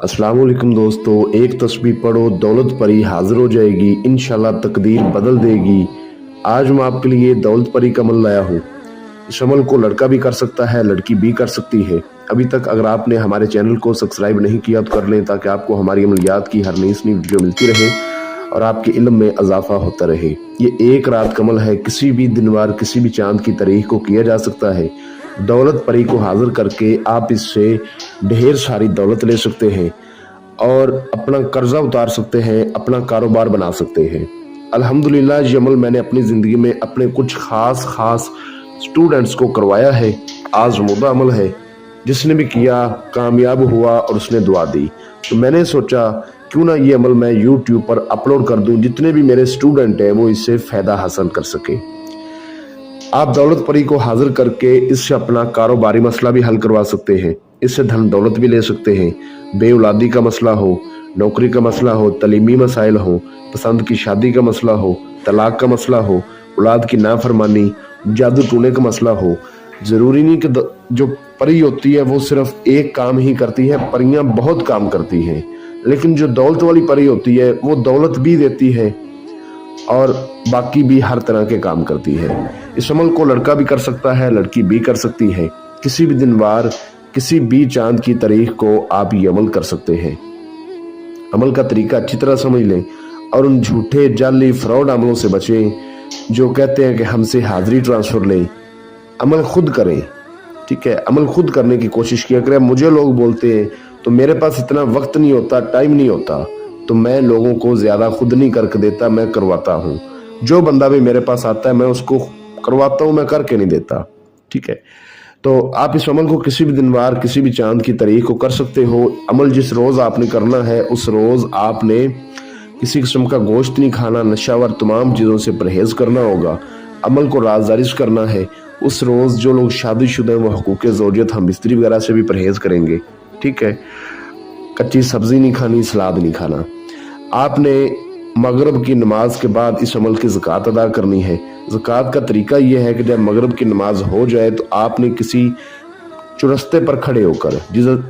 अस्सलाम वालेकुम दोस्तों, एक तस्बीह पढ़ो दौलत परी हाजिर हो जाएगी, इंशाल्लाह तकदीर बदल देगी। आज मैं आपके लिए दौलत परी का अमल लाया हूँ। इस अमल को लड़का भी कर सकता है, लड़की भी कर सकती है। अभी तक अगर आपने हमारे चैनल को सब्सक्राइब नहीं किया तो कर लें, ताकि आपको हमारी अमलियात की हर नई वीडियो मिलती रहे और आपके इल्म में इजाफा होता रहे। ये एक रात का अमल है, किसी भी दिन वार किसी भी चांद की तारीख को किया जा सकता है। दौलत परी को हाजिर करके आप इससे ढेर सारी दौलत ले सकते हैं और अपना कर्जा उतार सकते हैं, अपना कारोबार बना सकते हैं। अल्हम्दुलिल्लाह ये अमल मैंने अपनी ज़िंदगी में अपने कुछ खास स्टूडेंट्स को करवाया है। आज़मूदा अमल है, जिसने भी किया कामयाब हुआ और उसने दुआ दी। तो मैंने सोचा क्यों ना ये अमल मैं YouTube पर अपलोड कर दूं, जितने भी मेरे स्टूडेंट हैं वो इससे फ़ायदा हासिल कर सके। आप दौलत परी को हाजिर करके इससे अपना कारोबारी मसला भी हल करवा सकते हैं, इससे धन दौलत भी ले सकते हैं। बे औलादी का मसला हो, नौकरी का मसला हो, तलीमी मसाइल हो, पसंद की शादी का मसला हो, तलाक का मसला हो, औलाद की नाफरमानी, जादू टूने का मसला हो। ज़रूरी नहीं कि जो परी होती है वो सिर्फ एक काम ही करती है, परियां बहुत काम करती हैं, लेकिन जो दौलत वाली परी होती है वो दौलत भी देती है और बाकी भी हर तरह के काम करती है। इस अमल को लड़का भी कर सकता है, लड़की भी कर सकती है। किसी भी दिन वार किसी भी चांद की तारीख को आप ये अमल कर सकते हैं। अमल का तरीका अच्छी तरह समझ लें और उन झूठे जाली फ्रॉड अमलों से बचें जो कहते हैं कि हमसे हाजिरी ट्रांसफर लें। अमल खुद करें, ठीक है। अमल खुद करने की कोशिश किया करें। मुझे लोग बोलते हैं तो मेरे पास इतना वक्त नहीं होता, टाइम नहीं होता, तो मैं लोगों को ज़्यादा खुद नहीं करके देता, मैं करवाता हूँ। जो बंदा भी मेरे पास आता है मैं उसको करवाता हूँ, मैं करके नहीं देता, ठीक है। तो आप इस अमल को किसी भी दिन वार किसी भी चांद की तारीख को कर सकते हो। अमल जिस रोज़ आपने करना है उस रोज़ आपने किसी किस्म का गोश्त नहीं खाना, नशावर तमाम चीज़ों से परहेज़ करना होगा। अमल को राज़दारिश करना है। उस रोज़ जो लोग शादीशुदा हैं वो हुकूक ज़ौजियत हम बिस्तरी वगैरह से भी परहेज़ करेंगे, ठीक है। कच्ची सब्ज़ी नहीं खानी, सलाद नहीं खाना। आपने मगरब की नमाज के बाद इस अमल की ज़कात अदा करनी है। ज़कात का तरीका यह है कि जब मगरब की नमाज हो जाए तो आपने किसी चौरस्ते पर खड़े होकर,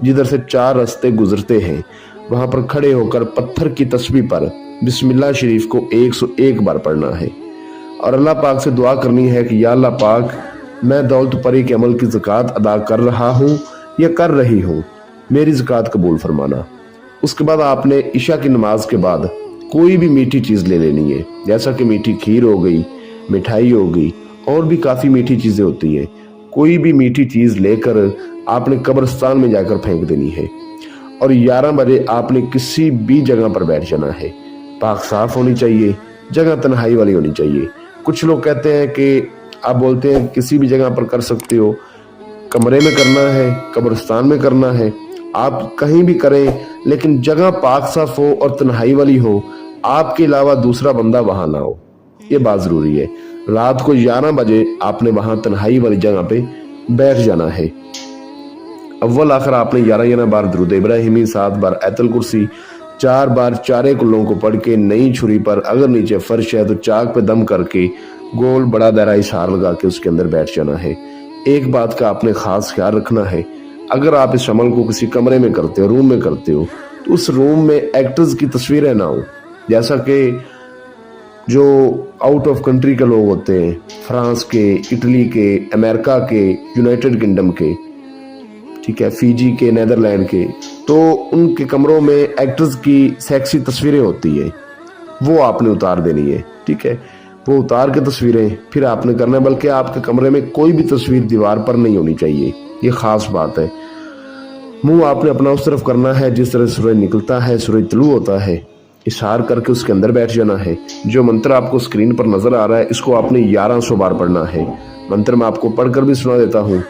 जिधर से 4 रास्ते गुजरते हैं, वहाँ पर खड़े होकर पत्थर की तस्बीह पर बिस्मिल्लाह शरीफ को 101 बार पढ़ना है और अल्लाह पाक से दुआ करनी है कि या अल्लाह पाक, मैं दौलत परी के अमल की ज़कात अदा कर रहा हूँ या कर रही हूँ, मेरी ज़कात कबूल फरमाना। उसके बाद आपने इशा की नमाज के बाद कोई भी मीठी चीज़ ले लेनी है, जैसा कि मीठी खीर हो गई, मिठाई हो गई, और भी काफ़ी मीठी चीज़ें होती हैं। कोई भी मीठी चीज़ लेकर आपने कब्रिस्तान में जाकर फेंक देनी है और 11 बजे आपने किसी भी जगह पर बैठ जाना है। पाक साफ होनी चाहिए, जगह तन्हाई वाली होनी चाहिए। कुछ लोग कहते हैं कि आप बोलते हैं किसी भी जगह पर कर सकते हो, कमरे में करना है, कब्रिस्तान में करना है, आप कहीं भी करें, लेकिन जगह पाक साफ हो और तन्हाई वाली हो, आपके अलावा दूसरा बंदा वहां ना हो, ये बात जरूरी है। रात को 11 बजे आपने वहां तन्हाई वाली जगह पे बैठ जाना है। अव्वल आखिर आपने 11 बार दुरूद इब्राहिमी, 7 बार आयतुल कुर्सी, 4 बार चारे कुल्लों को पढ़ के नई छुरी पर, अगर नीचे फर्श है तो चाक पे दम करके गोल बड़ा दायरा इशार लगा के उसके अंदर बैठ जाना है। एक बात का आपने खास ख्याल रखना है, अगर आप इस अमल को किसी कमरे में करते हो, रूम में करते हो, तो उस रूम में एक्टर्स की तस्वीरें ना हो। जैसा कि जो आउट ऑफ कंट्री के लोग होते हैं, फ्रांस के, इटली के, अमेरिका के, यूनाइटेड किंगडम के, ठीक है, फिजी के, नीदरलैंड के, तो उनके कमरों में एक्टर्स की सेक्सी तस्वीरें होती है, वो आपने उतार देनी है, ठीक है। वो उतार के तस्वीरें फिर आपने करना है, बल्कि आपके कमरे में कोई भी तस्वीर दीवार पर नहीं होनी चाहिए, ये खास बात है। मुंह आपने अपना उस तरफ करना है जिस तरह सूरज निकलता है, सूरज तलू होता है, इशार करके उसके अंदर बैठ जाना है। जो मंत्र आपको स्क्रीन पर नजर आ रहा है, इसको आपने 1100 बार पढ़ना है। मंत्र मैं आपको पढ़कर भी सुना देता हूँ।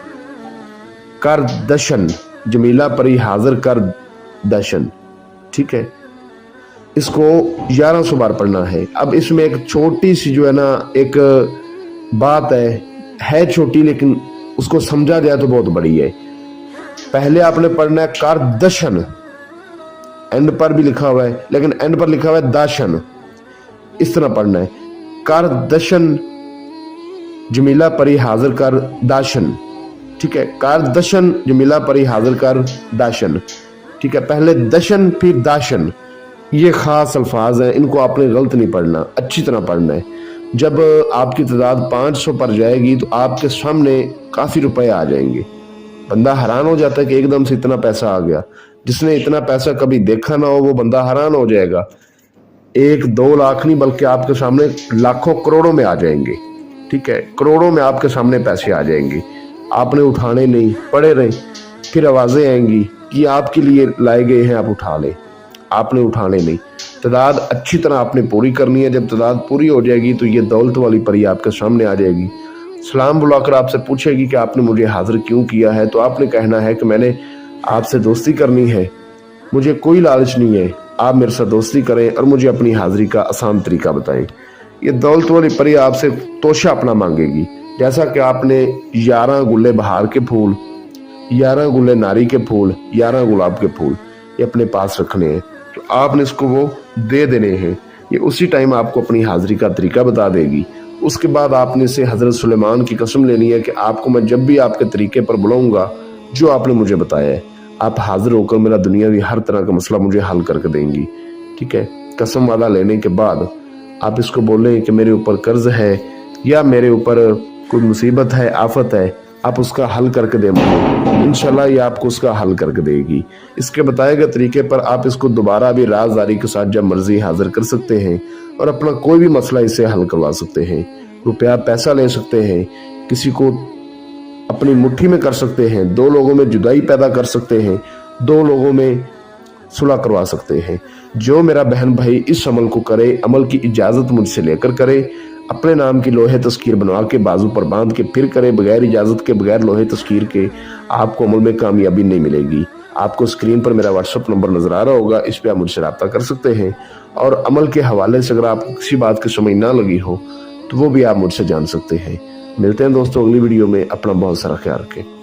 कर दशन, जमीला परी हाजिर कर दशन, ठीक है। इसको 1100 बार पढ़ना है। अब इसमें एक छोटी सी जो है ना एक बात है छोटी, लेकिन उसको समझा जाए तो बहुत बड़ी है। पहले आपने पढ़ना है कर दशन, एंड पर भी लिखा हुआ है, लेकिन एंड पर लिखा हुआ है दाशन, इस तरह पढ़ना है। कर दशन, जमीला परी हाजिर कर दाशन, ठीक है। कर दशन, जमीला परी हाजिर कर दाशन, ठीक है, पहले दशन फिर दाशन, ये खास अल्फाज हैं, इनको आपने गलत नहीं पढ़ना, अच्छी तरह पढ़ना है। जब आपकी तादाद 500 पर जाएगी तो आपके सामने काफ़ी रुपए आ जाएंगे। बंदा हैरान हो जाता है कि एकदम से इतना पैसा आ गया। जिसने इतना पैसा कभी देखा ना हो वो बंदा हैरान हो जाएगा। 1-2 लाख नहीं बल्कि आपके सामने लाखों करोड़ों में आ जाएंगे। ठीक है, करोड़ों में आपके सामने पैसे आ जाएंगे। आपने उठाने नहीं, पड़े रहे, फिर आवाज़ें आएंगी कि आपके लिए लाए गए हैं, आप उठा लें। आपने उठाने नहीं, तादाद अच्छी तरह आपने पूरी करनी है। जब तादाद पूरी हो जाएगी तो ये दौलत वाली परी आपके सामने आ जाएगी, सलाम बुलाकर आपसे पूछेगी कि आपने मुझे हाजिर क्यों किया है। तो आपने कहना है कि मैंने आपसे दोस्ती करनी है, मुझे कोई लालच नहीं है, आप मेरे साथ दोस्ती करें और मुझे अपनी हाजिरी का आसान तरीका बताएं। ये दौलत वाली परी आपसे तोशा अपना मांगेगी, जैसा कि आपने 11 गुल्ले बहार के फूल, 11 गुल्ले नारी के फूल, 11 गुलाब के फूल ये अपने पास रखने हैं। तो आपने इसको वो दे देने हैं। ये उसी टाइम आपको अपनी हाजिरी का तरीका बता देगी। उसके बाद आपने से हज़रत सुलेमान की कसम लेनी है कि आपको मैं जब भी आपके तरीके पर बुलाऊंगा जो आपने मुझे बताया है, आप हाजिर होकर मेरा दुनियावी हर तरह का मसला मुझे हल करके देंगी। ठीक है, कसम वादा लेने के बाद आप इसको बोलें कि मेरे ऊपर कर्ज है या मेरे ऊपर कोई मुसीबत है, आफत है, आप उसका हल करके दे मुझे। इंशाल्लाह ये आपको उसका हल करके देगी। इसके बताए गए तरीके पर आप इसको दोबारा भी राजदारी के साथ जब मर्जी हाजिर कर सकते हैं और अपना कोई भी मसला इससे हल करवा सकते हैं। रुपया पैसा ले सकते हैं, किसी को अपनी मुट्ठी में कर सकते हैं, 2 लोगों में जुदाई पैदा कर सकते हैं, 2 लोगों में सुलह करवा सकते हैं। जो मेरा बहन भाई इस अमल को करे, अमल की इजाज़त मुझसे लेकर करे, अपने नाम की लोहे तस्कीर बनवा के बाजू पर बांध के फिर करे, बगैर इजाज़त के, बगैर लोहे तस्कीर के, आपको अमल में कामयाबी नहीं मिलेगी। आपको स्क्रीन पर मेरा व्हाट्सअप नंबर नज़र आ रहा होगा, इस पर आप मुझसे रब्ता कर सकते हैं। और अमल के हवाले से अगर आपको किसी बात की समझ ना लगी हो तो वो भी आप मुझसे जान सकते हैं। मिलते हैं दोस्तों अगली वीडियो में। अपना बहुत सारा ख्याल रखें।